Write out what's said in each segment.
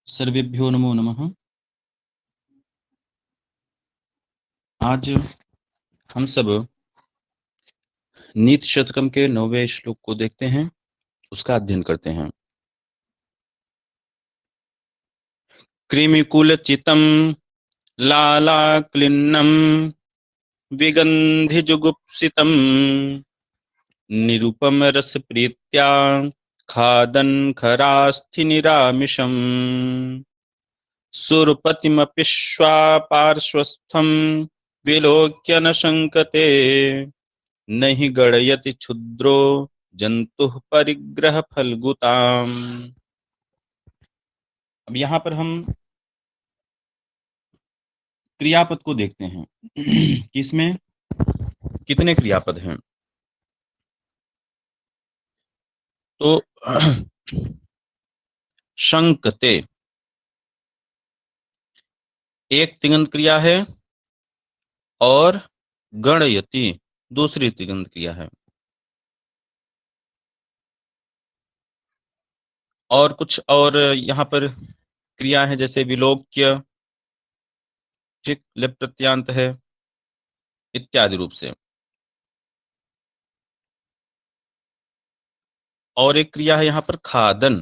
सर्वेभ्यो नमो नमः। आज हम सब नीति शतकम के 9वें श्लोक को देखते हैं, उसका अध्ययन करते हैं। कृमिकुलचितं लालाक्लिन्नं विगन्धिजुगुप्सितं निरुपमरसप्रीत्या खादन् खरास्थिनिरामिषम् सुरपतिमपि श्वापार्श्वस्थं विलोक्य न शङ्कते न हि गणयति क्षुद्रो जंतु परिग्रह फलगुताम। अब यहाँ पर हम क्रियापद को देखते हैं कि इसमें कितने क्रियापद हैं। तो शंकते एक तिङन्त क्रिया है और गणयति दूसरी तिङन्त क्रिया है। और कुछ और यहाँ पर क्रिया है, जैसे विलोक्य, ठीक, लिप प्रत्यांत है इत्यादि रूप से। और एक क्रिया है यहाँ पर खादन,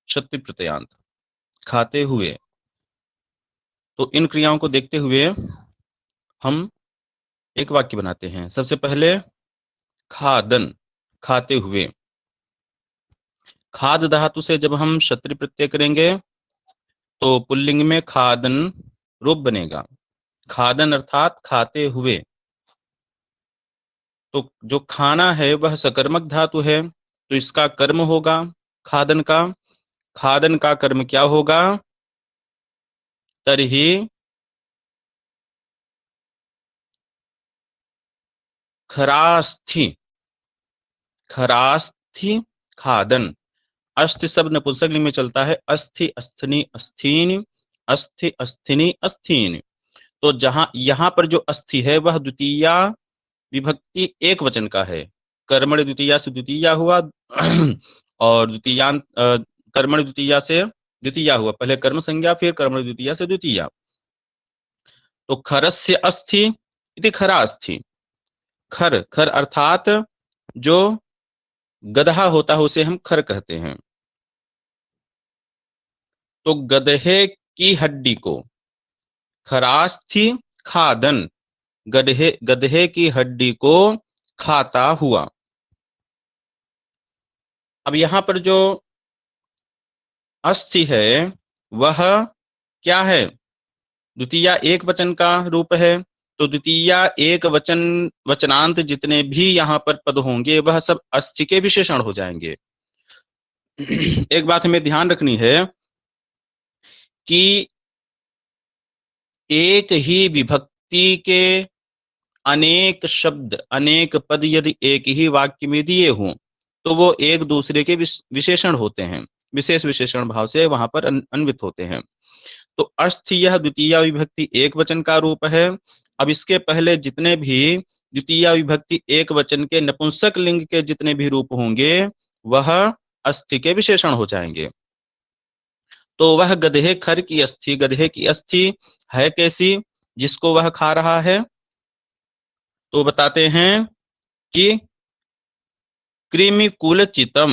क्षति प्रत्यांत, खाते हुए। तो इन क्रियाओं को देखते हुए हम एक वाक्य बनाते हैं। सबसे पहले खादन, खाते हुए। खाद धातु से जब हम क्षत्रि प्रत्यय करेंगे तो पुल्लिंग में खादन रूप बनेगा। खादन अर्थात खाते हुए। तो जो खाना है वह सकर्मक धातु है, तो इसका कर्म होगा खादन का। खादन का कर्म क्या होगा? तरही खरास्थि, खरास्थि खादन। अस्थि शब्द नपुंसकलिंग में चलता है। अस्थि, अस्थनि, अस्थीन, अस्थि, अस्थीनि, अस्थीन। तो जहां यहां पर जो अस्थि है वह द्वितीया विभक्ति एक वचन का है। कर्मण द्वितीया से द्वितीया हुआ और द्वितीयांत कर्मण द्वितीया से द्वितीया हुआ। पहले कर्म संज्ञा, फिर कर्मण द्वितीया से द्वितीया। तो खरस्य अस्थि इति खरा अस्थि। खर, खर अर्थात जो गदहा होता है उसे हम खर कहते हैं। तो गदहे की हड्डी को खरास्थि खादन, गधे गधे की हड्डी को खाता हुआ। अब यहां पर जो अस्थि है वह क्या है? द्वितीया एक वचन का रूप है। तो द्वितीया एक वचन, वचनांत जितने भी यहाँ पर पद होंगे वह सब अस्थि के विशेषण हो जाएंगे। एक बात हमें ध्यान रखनी है कि एक ही विभक्ति के अनेक शब्द, अनेक पद यदि एक ही वाक्य में दिए हों तो वो एक दूसरे के विशेषण होते हैं, विशेष विशेषण भाव से वहां पर अन्वित होते हैं। तो अस्थि यह द्वितीय विभक्ति एक वचन का रूप है। अब इसके पहले जितने भी द्वितीय विभक्ति एक वचन के नपुंसक लिंग के जितने भी रूप होंगे वह अस्थि के विशेषण हो जाएंगे। तो वह गधे खर की अस्थि, गधे की अस्थि है कैसी जिसको वह खा रहा है? तो बताते हैं कि कृमिकुलचितम।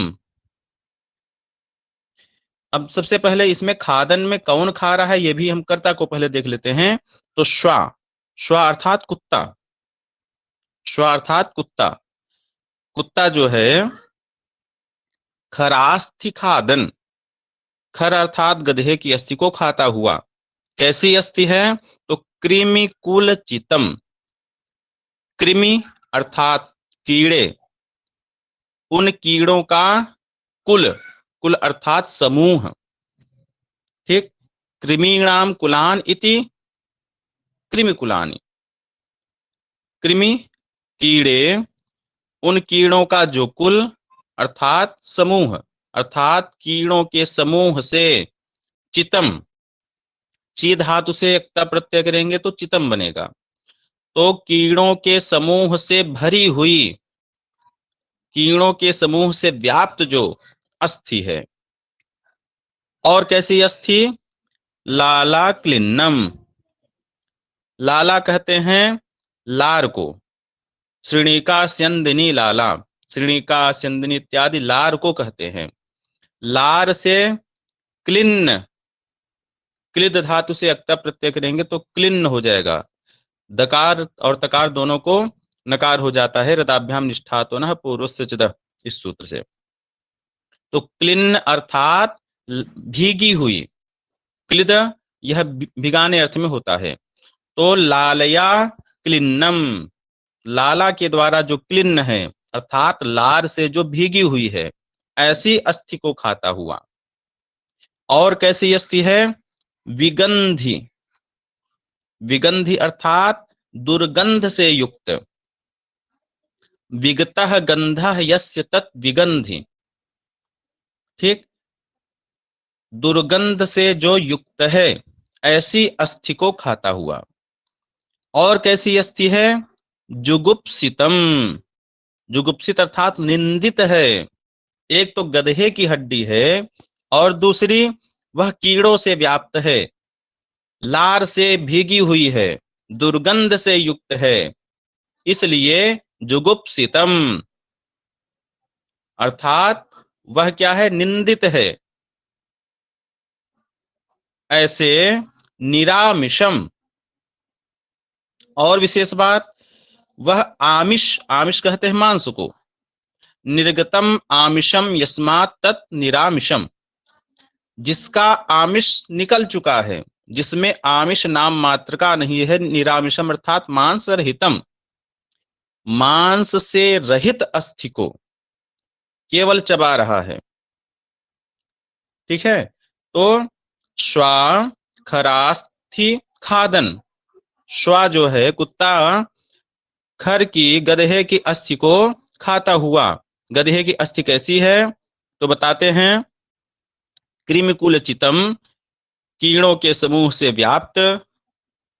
अब सबसे पहले इसमें खादन में कौन खा रहा है ये भी हम कर्ता को पहले देख लेते हैं। तो श्वा, श्वा अर्थात कुत्ता, श्वा अर्थात कुत्ता। कुत्ता जो है खरास्थि खादन, खर अर्थात गधे की अस्थि को खाता हुआ। कैसी अस्थि है? तो कृमिकुलचितम। कृमि अर्थात कीड़े, उन कीड़ों का कुल, कुल अर्थात समूह, ठीक। कृमीणाम कुलान इति कृमिकुलानि। कृमि कीड़े, उन कीड़ों का जो कुल अर्थात समूह, अर्थात कीड़ों के समूह से। चितम, ची धातु से एकता प्रत्यय करेंगे तो चितम बनेगा। तो कीड़ों के समूह से भरी हुई, कीड़ों के समूह से व्याप्त जो अस्थि है और कैसी अस्थि? लाला क्लिन्नम, लाला कहते हैं लार को, श्रीणिका स्यंदिनी लाला, श्रीणिका स्यंदिनी इत्यादि लार को कहते हैं। लार से क्लिन्न, क्लिद धातु से अक्ता प्रत्यय करेंगे तो क्लिन्न हो जाएगा, दकार और तकार दोनों को नकार हो जाता है, रदाभ्याम निष्ठातो न पूर्वस्य च दः, इस सूत्र से। तो क्लिन्न अर्थात भीगी हुई, क्लिद यह भिगाने अर्थ में होता है। तो लालया क्लिन्नम, लाला के द्वारा जो क्लिन्न है अर्थात लार से जो भीगी हुई है, ऐसी अस्थि को खाता हुआ। और कैसी अस्थि है? विगंधी, विगंधी अर्थात दुर्गंध से युक्त, विगतः गंधः यस्य तत् विगंधी, ठीक, दुर्गंध से जो युक्त है ऐसी अस्थि को खाता हुआ। और कैसी अस्थि है? जुगुप्सितम, जुगुप्सित अर्थात निंदित है। एक तो गधे की हड्डी है और दूसरी वह कीड़ों से व्याप्त है, लार से भीगी हुई है, दुर्गंध से युक्त है, इसलिए जुगुप्सितम अर्थात वह क्या है? निंदित है। ऐसे निरामिषम, और विशेष बात, वह आमिष, आमिष कहते हैं मांस को, निर्गतम आमिषम यस्मात् तत् निरामिषम, जिसका आमिष निकल चुका है, जिसमें आमिष नाम मात्र का नहीं है, निरामिषम अर्थात मांस रहितम, मांस से रहित अस्थि को केवल चबा रहा है। ठीक है, तो श्वा खरास्थि खादन, श्वा जो है कुत्ता खर की, गधे की अस्थि को खाता हुआ। गधे की अस्थि कैसी है? तो बताते हैं, कृमिकुलचितम, कीड़ों के समूह से व्याप्त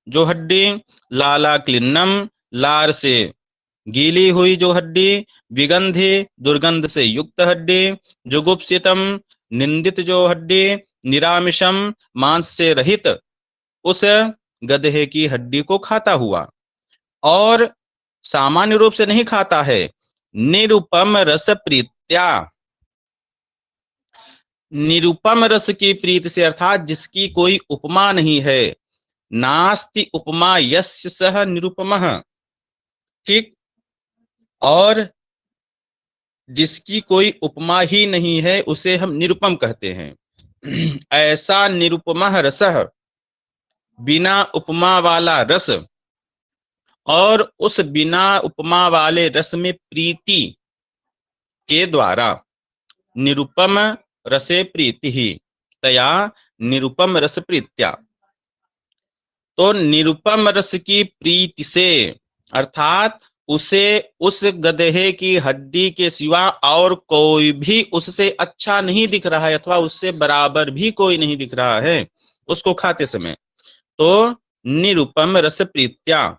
जो हड्डी, लाला क्लिन्नम, लार से गीली हुई जो हड्डी, विगंधी दुर्गंध से युक्त हड्डी, जुगुप्सितम निंदित जो हड्डी, निरामिषम मांस से रहित उस गधे की हड्डी को खाता हुआ। और सामान्य रूप से नहीं खाता है, निरुपम रस प्रीत्या, निरुपम रस की प्रीति से अर्थात जिसकी कोई उपमा नहीं है, नास्ति उपमा यस्य सह निरुपमः, ठीक, और जिसकी कोई उपमा ही नहीं है उसे हम निरुपम कहते हैं। ऐसा निरुपमः रसः, बिना उपमा वाला रस, और उस बिना उपमा वाले रस में प्रीति के द्वारा, निरुपम रसे प्रीति ही तया निरुपम रस प्रीत्या, तो निरुपम रस की प्रीति से अर्थात उसे उस गधे की हड्डी के सिवा और कोई भी उससे अच्छा नहीं दिख रहा है अथवा उससे बराबर भी कोई नहीं दिख रहा है उसको खाते समय, तो निरुपम रस प्रीत्या।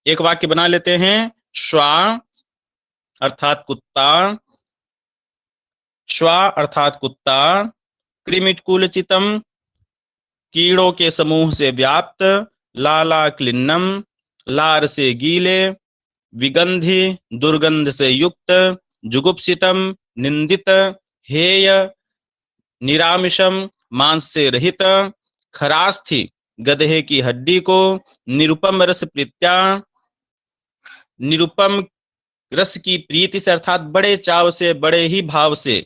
एक वाक्य बना लेते हैं, श्वा अर्थात कुत्ता, श्वा अर्थात कुत्ता, कृमिकुलचितम कीड़ों के समूह से व्याप्त, लाला क्लिन्नम लार से गीले, विगंधी दुर्गंध से युक्त, जुगुप्सितम निंदित, हेय निरामिषम मांस से रहित, खरास्थि गधे की हड्डी को, निरुपम रस प्रीत्या, निरुपम रस की प्रीति से अर्थात बड़े चाव से, बड़े ही भाव से,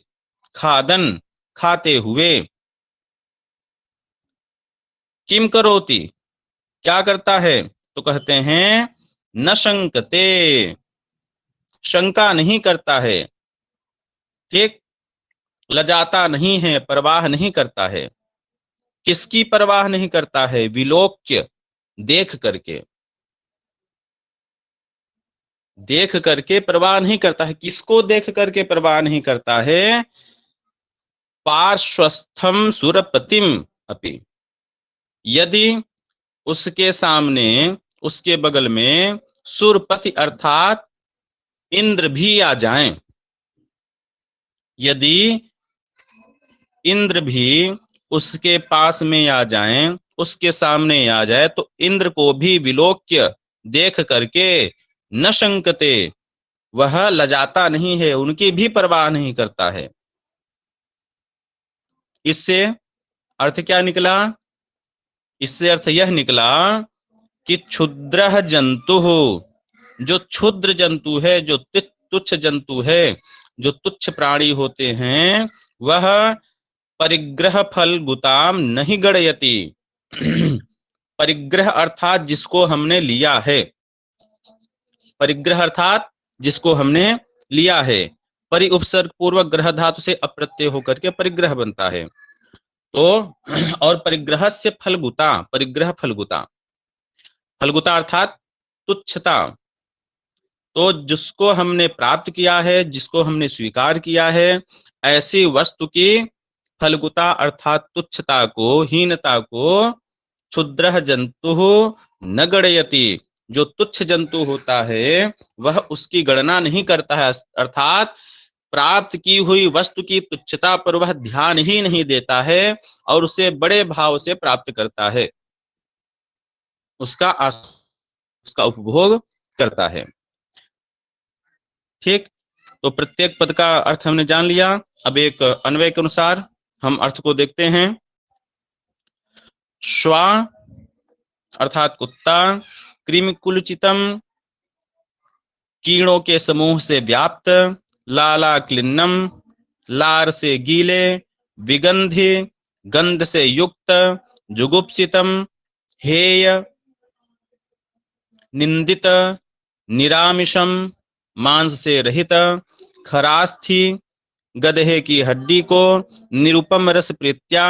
खादन खाते हुए, किम करोति क्या करता है? तो कहते हैं न शंकते, शंका नहीं करता है, ठीक, लजाता नहीं है, परवाह नहीं करता है। किसकी परवाह नहीं करता है? विलोक्य, देख करके, देख करके परवाह नहीं करता है। किसको देख करके परवाह नहीं करता है? पार्श्वस्थम सुरपतिम अपि, यदि उसके सामने, उसके बगल में सुरपति अर्थात इंद्र भी आ जाएं, यदि इंद्र भी उसके पास में आ जाएं, उसके सामने आ जाए तो इंद्र को भी विलोक्य देख करके न शंकते, वह लजाता नहीं है, उनकी भी परवाह नहीं करता है। इससे अर्थ क्या निकला? इससे अर्थ यह निकला कि क्षुद्र जंतु, जो क्षुद्र जंतु है, जो तुच्छ जंतु है, जो तुच्छ प्राणी होते हैं, वह परिग्रह फल गुताम नहीं गणयति। परिग्रह अर्थात जिसको हमने लिया है, परिग्रह अर्थात जिसको हमने लिया है। परि उपसर्ग पूर्वक ग्रह धातु से अप्रत्यय होकर के परिग्रह बनता है। तो और परिग्रह से फलगुता, परिग्रह फलगुता, फलगुता अर्थात तुच्छता। तो जिसको हमने प्राप्त किया है, जिसको हमने स्वीकार किया है, ऐसी वस्तु की फलगुता अर्थात तुच्छता को, हीनता को क्षुद्र जंतु न गणयति, जो तुच्छ जंतु होता है वह उसकी गणना नहीं करता है, अर्थात प्राप्त की हुई वस्तु की तुच्छता पर वह ध्यान ही नहीं देता है और उसे बड़े भाव से प्राप्त करता है, उसका उपभोग करता है। ठीक, तो प्रत्येक पद का अर्थ हमने जान लिया। अब एक अन्वय के अनुसार हम अर्थ को देखते हैं। श्वा अर्थात कुत्ता, कृमिकुलचितम कीड़ों के समूह से व्याप्त, लाला क्लिन्नम लार से गीले, विगंधि गंध से युक्त, जुगुप्सितम हेय, निंदित, निरामिषम मांस से रहित, खरास्थि गधे की हड्डी को, निरुपम रस प्रीत्या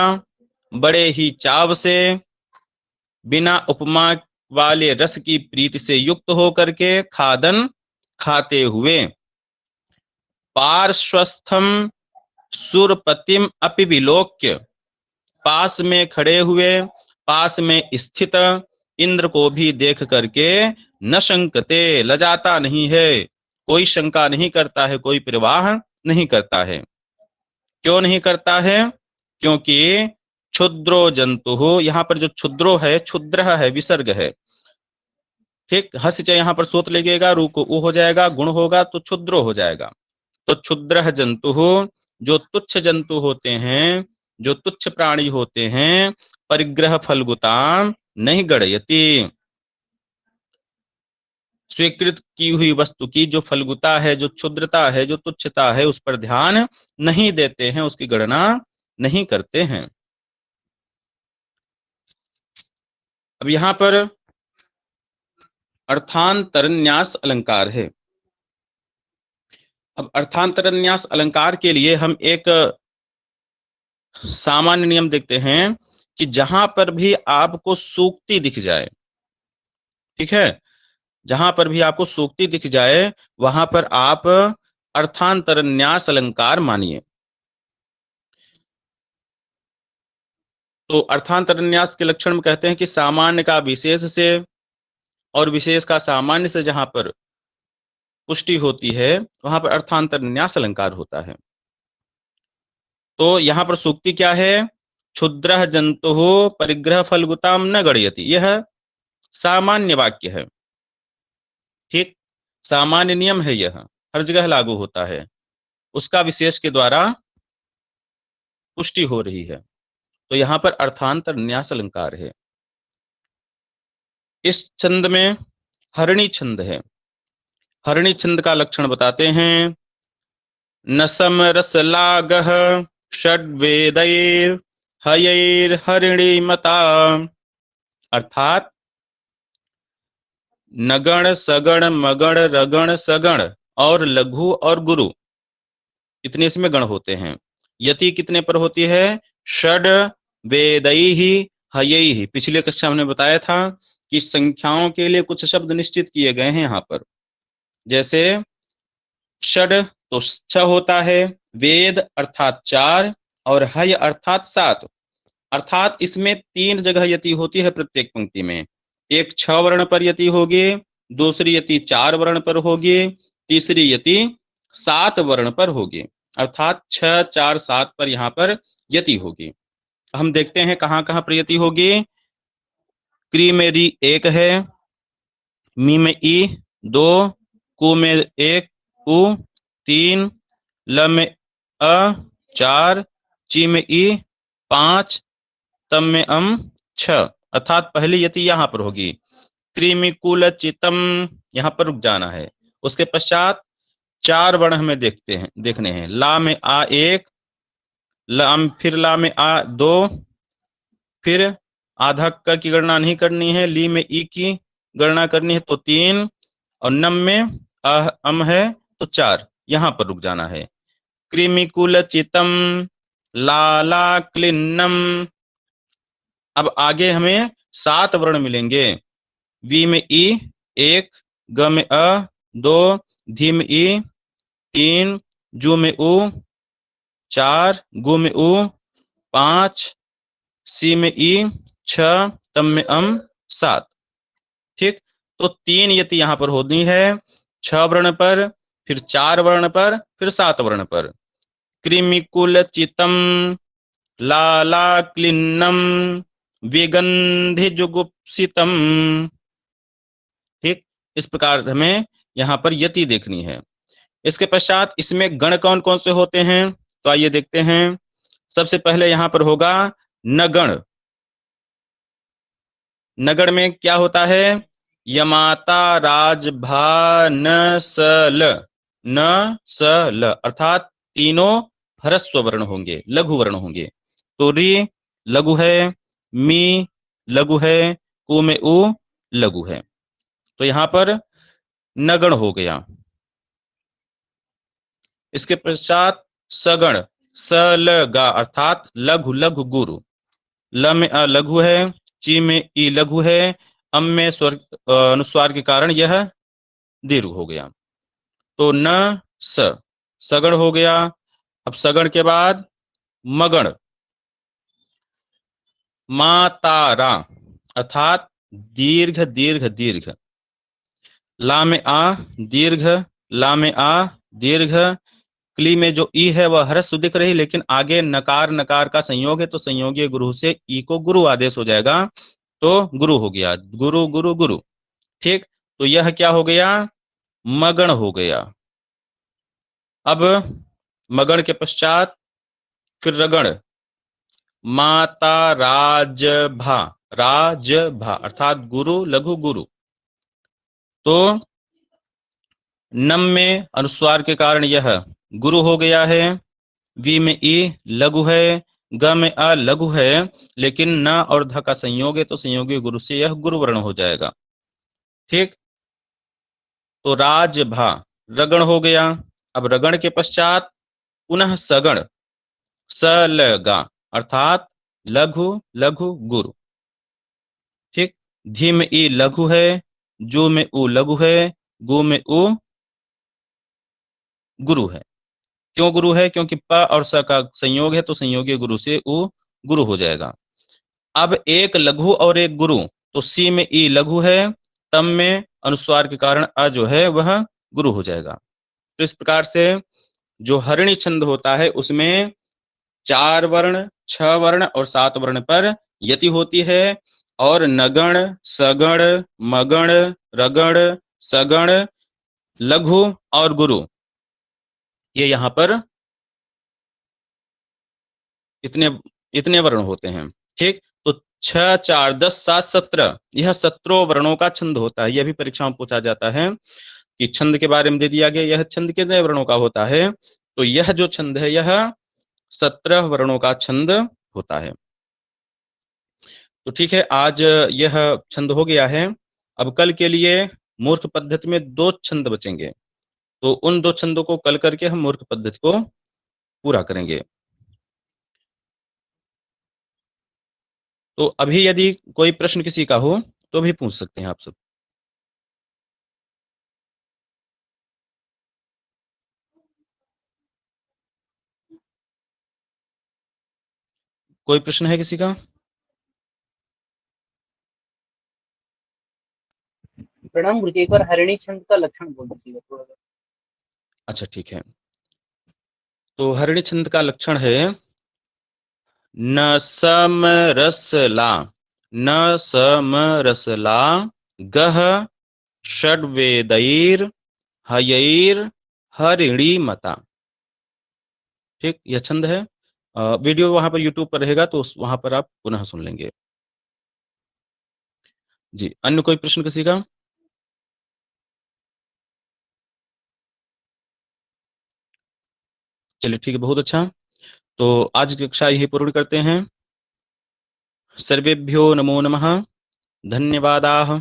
बड़े ही चाव से, बिना उपमा वाले रस की प्रीति से युक्त होकर के खादन खाते हुए, पार्श्वस्थम सुरपतिम अपि विलोक्य, पास में खड़े हुए, पास में स्थित इंद्र को भी देख करके न शंकते, लजाता नहीं है, कोई शंका नहीं करता है, कोई प्रवाह नहीं करता है। क्यों नहीं करता है? क्योंकि क्षुद्रो जंतु हो, यहाँ पर जो क्षुद्रो है, क्षुद्र है, विसर्ग है। ठीक, हस चाहे यहाँ पर सोत लगेगा, रू को ऊ हो जाएगा, गुण होगा तो क्षुद्रो हो जाएगा। तो क्षुद्र जंतु हो, जो तुच्छ जंतु होते हैं, जो तुच्छ प्राणी होते हैं, परिग्रह फलगुताम नहीं गणयति, स्वीकृत की हुई वस्तु की जो फलगुता है, जो क्षुद्रता है, जो तुच्छता है, उस पर ध्यान नहीं देते हैं, उसकी गणना नहीं करते हैं। अब यहां पर अर्थांतरन्यास अलंकार है। अब अर्थांतरन्यास अलंकार के लिए हम एक सामान्य नियम देखते हैं कि जहां पर भी आपको सूक्ति दिख जाए, ठीक है, जहां पर भी आपको सूक्ति दिख जाए वहां पर आप अर्थांतरन्यास अलंकार मानिए। तो अर्थांतरन्यास के लक्षण में कहते हैं कि सामान्य का विशेष से और विशेष का सामान्य से जहां पर पुष्टि होती है वहां पर अर्थांतरन्यास अलंकार होता है। तो यहां पर सूक्ति क्या है? क्षुद्र जंतु परिग्रह फलगुताम न गणयति, यह सामान्य वाक्य है। ठीक, सामान्य नियम है, यह हर जगह लागू होता है, उसका विशेष के द्वारा पुष्टि हो रही है। तो यहां पर अर्थांतरन्यास अलंकार है। इस छंद में हरणी छंद है। हरणी छंद का लक्षण बताते हैं। न समरस लागह षड्वेदैर हयैर हरिणी मता, अर्थात नगण सगण मगण रगण सगण और लघु और गुरु, इतने इसमें गण होते हैं। यति कितने पर होती है? षड वेदैहि हयैहि। पिछले कक्षा हमने बताया था कि संख्याओं के लिए कुछ शब्द निश्चित किए गए हैं यहाँ पर। जैसे षड तो 6 होता है, वेद अर्थात 4 और हय अर्थात 7। अर्थात इसमें 3 जगह यति होती है प्रत्येक पंक्ति में। एक 6 वर्ण पर यति होगी, दूसरी यति 4 वर्ण पर होगी, तीसरी यति 7 वर्ण पर होगी। अर्थात 6, 4, 7 पर यहाँ पर यति होगी। हम देखते हैं कहाँ कहाँ पर यति होगी। क्री में री 1 है, मी में ई 2, कु में 1 उ 3, ल में अ 4, ची में ई 5, तम में 6। अर्थात पहली यति यहाँ पर होगी। कृमिकुल चितम, यहाँ पर रुक जाना है। उसके पश्चात 4 वर्ण हमें देखने हैं। ला में आ 1, फिर ला में आ 2, फिर आधा क की गणना नहीं करनी है, ली में ई की गणना करनी है तो 3, और नम में अम है तो 4। यहाँ पर रुक जाना है। कृमिकुल चितम लाला क्लिन्नम। अब आगे हमें 7 वर्ण मिलेंगे। वी में ई 1, ग में अ 2, धी में ई 3, जू में उ 4, गु में उ 5, सी में ई 6, तम में 7। ठीक, तो 3 यति यहाँ पर होनी है। 6 वर्ण पर, फिर 4 वर्ण पर, फिर 7 वर्ण पर। कृमिकुल चितम लाला क्लिन्नम विगंधि जुगुप्सितम। ठीक, इस प्रकार हमें यहाँ पर यति देखनी है। इसके पश्चात इसमें गण कौन कौन से होते हैं, तो आइए देखते हैं। सबसे पहले यहाँ पर होगा नगण। नगण में क्या होता है? यमाता राजभा न सल, न स ल, अर्थात तीनों ह्रस्व वर्ण होंगे, लघु वर्ण होंगे। तो री लघु है, मी लघु है, कु में उ लघु है। तो यहाँ पर नगण हो गया। इसके पश्चात सगण, स ल गा, अर्थात लघु लघु गुरु। ल में अ लघु है, ची में ई लघु है, अम में स्वर अनुस्वार के कारण यह दीर्घ हो गया। तो न स, सगण हो गया। अब सगण के बाद मगण, मातारा, अर्थात दीर्घ दीर्घ दीर्घ। ला में आ दीर्घ, ला में आ दीर्घ। क्ली में जो ई है वह ह्रस्व दिख रही, लेकिन आगे नकार नकार का संयोग है तो संयोगी गुरु से ई को गुरु आदेश हो जाएगा, तो गुरु हो गया। गुरु गुरु गुरु। ठीक, तो यह क्या हो गया? मगण हो गया। अब मगण के पश्चात फिर रगण, माता राजभा, राजभा अर्थात गुरु लघु गुरु। तो नम में अनुस्वार के कारण यह गुरु हो गया है। वी में ई लघु है, ग में अ लघु है, लेकिन न और ध का संयोग है तो संयोगी गुरु से यह गुरु वर्ण हो जाएगा। ठीक, तो राजभा रगण हो गया। अब रगण के पश्चात पुनः सगण, सलगा, अर्थात लघु लघु गुरु। ठीक, धी में ई लघु है, जू में उ लघु है, गु में उ गुरु है। क्यों गुरु है? क्योंकि प और स का संयोग है तो संयोगी गुरु से उ गुरु हो जाएगा। अब एक लघु और एक गुरु, तो सी में ई लघु है, तम में अनुस्वार के कारण अ जो है वह गुरु हो जाएगा। तो इस प्रकार से जो हरिणी छंद होता है उसमें 4 वर्ण, 6 वर्ण और 7 वर्ण पर यति होती है। और नगण, सगण, मगण, रगण, सगण, लघु और गुरु, ये यहाँ पर इतने इतने वर्ण होते हैं। ठीक, तो 6, 4, 10, 7, 17, यह 17 वर्णों का छंद होता है। यह भी परीक्षा में पूछा जाता है कि छंद के बारे में दे दिया गया, यह छंद कितने वर्णों का होता है? तो यह जो छंद है यह 17 वर्णों का छंद होता है। तो ठीक है, आज यह छंद हो गया है। अब कल के लिए मूर्ख पद्धति में 2 छंद बचेंगे, तो उन 2 छंदों को कल करके हम मूर्ख पद्धति को पूरा करेंगे। तो अभी यदि कोई प्रश्न किसी का हो तो भी पूछ सकते हैं आप सब। कोई प्रश्न है किसी का? प्रणाम गुरुजी, एक बार हरिणी छंद का लक्षण बोल दीजिएगा थोड़ा सा। अच्छा ठीक है। तो हरिणी छंद का लक्षण है न समरसला, न समरसला, गह षड्वेदैर हयैर हरिणी मता। ठीक, यह छंद है। वीडियो वहां पर यूट्यूब पर रहेगा तो वहां पर आप पुनः सुन लेंगे। जी, अन्य कोई प्रश्न किसी का? चलिए ठीक है, बहुत अच्छा। तो आज की कक्षा यही पूर्ण करते हैं। सर्वेभ्यो नमो नमः, धन्यवादाः।